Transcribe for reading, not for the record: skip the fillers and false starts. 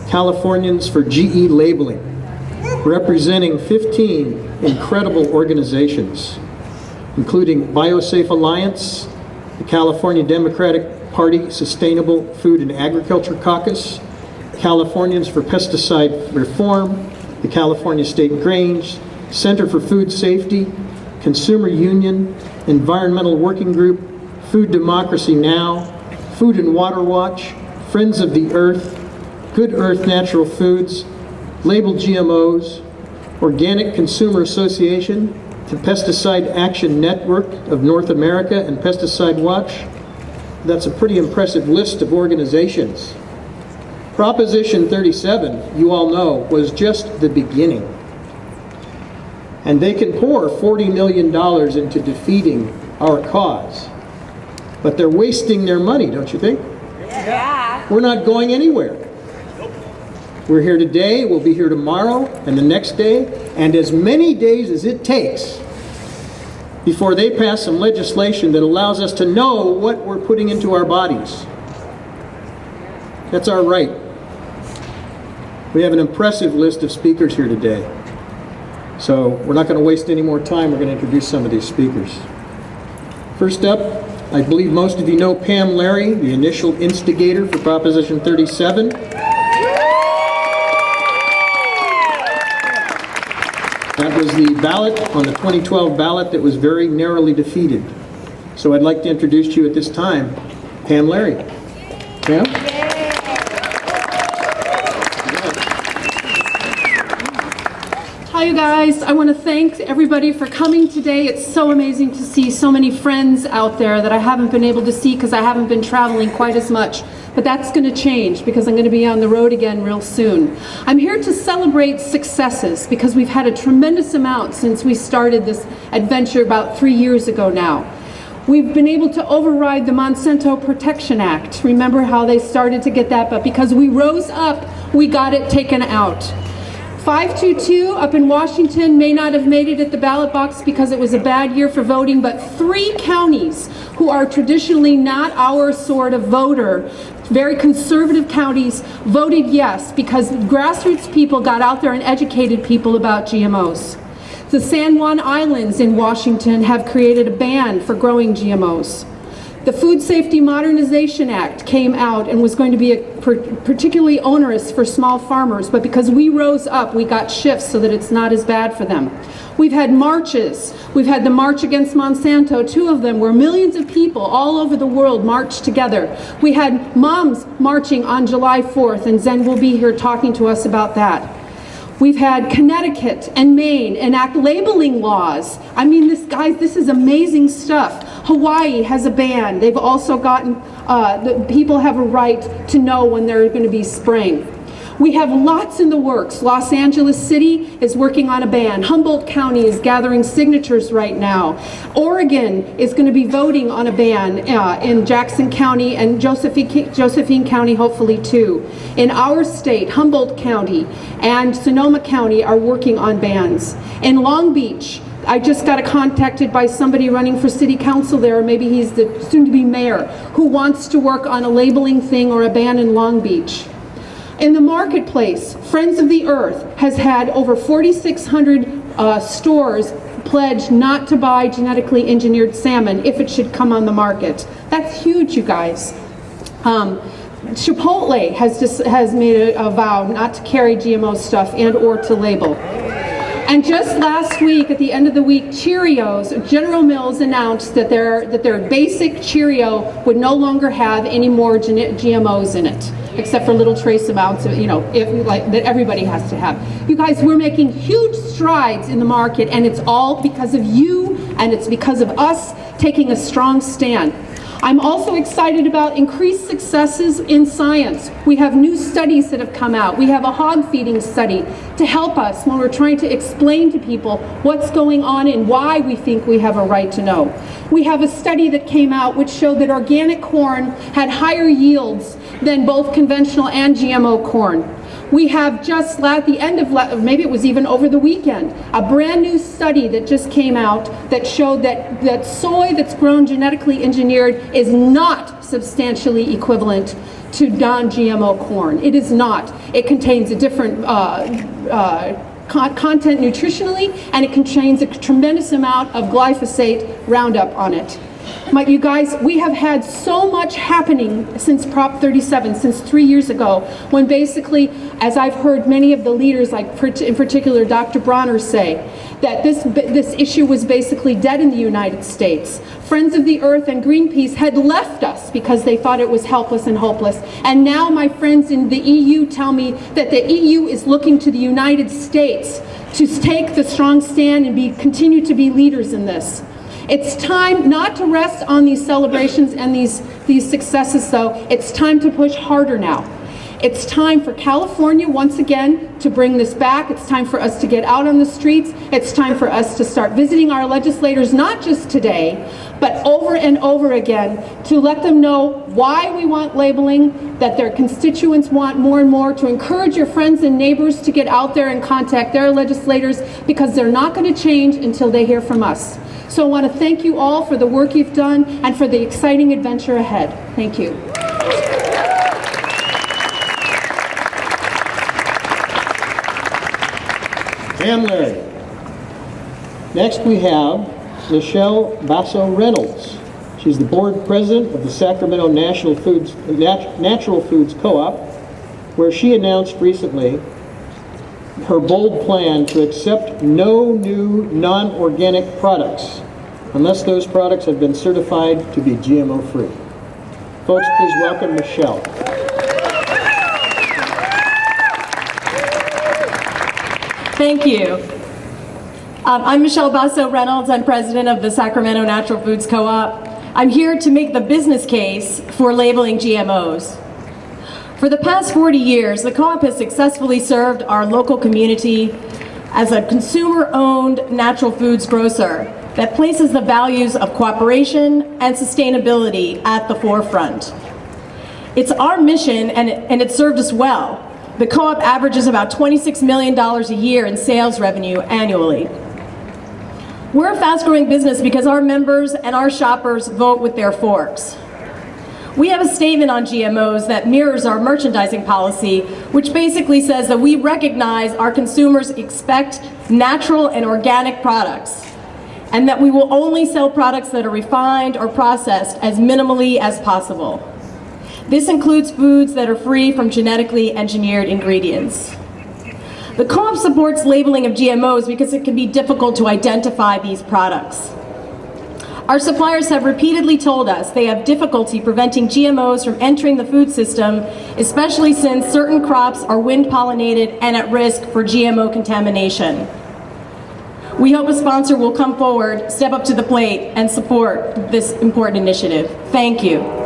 Californians for GE Labeling, representing 15 incredible organizations, including BioSafe Alliance, the California Democratic Party Sustainable Food and Agriculture Caucus, Californians for Pesticide Reform, the California State Grange, Center for Food Safety, Consumer Union, Environmental Working Group, Food Democracy Now, Food and Water Watch, Friends of the Earth, Good Earth Natural Foods, Labeled GMOs, Organic Consumer Association, the Pesticide Action Network of North America, and Pesticide Watch. That's a pretty impressive list of organizations. Proposition 37, you all know, was just the beginning. And they can pour $40 million into defeating our cause. But they're wasting their money, don't you think? Yeah. We're not going anywhere. We're here today, we'll be here tomorrow, and the next day, and as many days as it takes before they pass some legislation that allows us to know what we're putting into our bodies. That's our right. We have an impressive list of speakers here today. So we're not going to waste any more time. We're going to introduce some of these speakers. First up, I believe most of you know Pamm Larry, the initial instigator for Proposition 37. That was the ballot on the 2012 ballot that was very narrowly defeated. So I'd like to introduce to you at this time, Pamm Larry. Pamm? Hi, you guys. I want to thank everybody for coming today. It's so amazing to see so many friends out there that I haven't been able to see because I haven't been traveling quite as much. But that's going to change because I'm going to be on the road again real soon. I'm here to celebrate successes because we've had a tremendous amount since we started this adventure about 3 years ago now. We've been able to override the Monsanto Protection Act. Remember how they started to get that, but because we rose up, we got it taken out. 522 up in Washington may not have made it at the ballot box because it was a bad year for voting, but 3 counties who are traditionally not our sort of voter, very conservative counties, voted yes because grassroots people got out there and educated people about GMOs. The San Juan Islands in Washington have created a ban for growing GMOs. The Food Safety Modernization Act came out and was going to be particularly onerous for small farmers, but because we rose up, we got shifts so that it's not as bad for them. We've had marches. We've had the March Against Monsanto, 2 of them, where millions of people all over the world marched together. We had moms marching on July 4th, and Zen will be here talking to us about that. We've had Connecticut and Maine enact labeling laws. I mean, this is amazing stuff. Hawaii has a ban. They've also gotten, the people have a right to know when they're going to be spraying. We have lots in the works. Los Angeles City is working on a ban. Humboldt County is gathering signatures right now. Oregon is going to be voting on a ban in Jackson County and Josephine County, hopefully too. In our state, Humboldt County and Sonoma County are working on bans. In Long Beach, I just got contacted by somebody running for city council there, or maybe he's the soon-to-be mayor, who wants to work on a labeling thing or a ban in Long Beach. In the marketplace, Friends of the Earth has had over 4,600 stores pledge not to buy genetically engineered salmon if it should come on the market. That's huge, you guys. Chipotle has made a vow not to carry GMO stuff and or to label. And just last week, at the end of the week, Cheerios, General Mills announced that their basic Cheerio would no longer have any more GMOs in it, except for little trace amounts of, that everybody has to have. You guys, we're making huge strides in the market, and it's all because of you, and it's because of us taking a strong stand. I'm also excited about increased successes in science. We have new studies that have come out. We have a hog feeding study to help us when we're trying to explain to people what's going on and why we think we have a right to know. We have a study that came out which showed that organic corn had higher yields than both conventional and GMO corn. We have just at the end of, maybe it was even over the weekend, a brand new study that just came out that showed that soy that's grown genetically engineered is not substantially equivalent to non-GMO corn. It is not. It contains a different content nutritionally, and it contains a tremendous amount of glyphosate Roundup on it. You guys, we have had so much happening since Prop 37, since 3 years ago, when basically, as I've heard many of the leaders, like in particular Dr. Bronner say, that this issue was basically dead in the United States. Friends of the Earth and Greenpeace had left us because they thought it was helpless and hopeless. And now my friends in the EU tell me that the EU is looking to the United States to take the strong stand and continue to be leaders in this. It's time not to rest on these celebrations and these successes, though. It's time to push harder now. It's time for California, once again, to bring this back. It's time for us to get out on the streets. It's time for us to start visiting our legislators, not just today, but over and over again, to let them know why we want labeling, that their constituents want more and more, to encourage your friends and neighbors to get out there and contact their legislators, because they're not going to change until they hear from us. So I want to thank you all for the work you've done and for the exciting adventure ahead. Thank you. And Larry. Next we have Michelle Basso Reynolds. She's the board president of the Sacramento Natural Foods Co-op, where she announced recently her bold plan to accept no new non-organic products unless those products have been certified to be GMO-free. Folks, please welcome Michelle. Thank you. I'm Michelle Basso Reynolds. I'm president of the Sacramento Natural Foods Co-op. I'm here to make the business case for labeling GMOs. For the past 40 years, the co-op has successfully served our local community as a consumer-owned natural foods grocer that places the values of cooperation and sustainability at the forefront. It's our mission, and it served us well. The co-op averages about $26 million a year in sales revenue annually. We're a fast-growing business because our members and our shoppers vote with their forks. We have a statement on GMOs that mirrors our merchandising policy, which basically says that we recognize our consumers expect natural and organic products, and that we will only sell products that are refined or processed as minimally as possible. This includes foods that are free from genetically engineered ingredients. The co-op supports labeling of GMOs because it can be difficult to identify these products. Our suppliers have repeatedly told us they have difficulty preventing GMOs from entering the food system, especially since certain crops are wind-pollinated and at risk for GMO contamination. We hope a sponsor will come forward, step up to the plate, and support this important initiative. Thank you.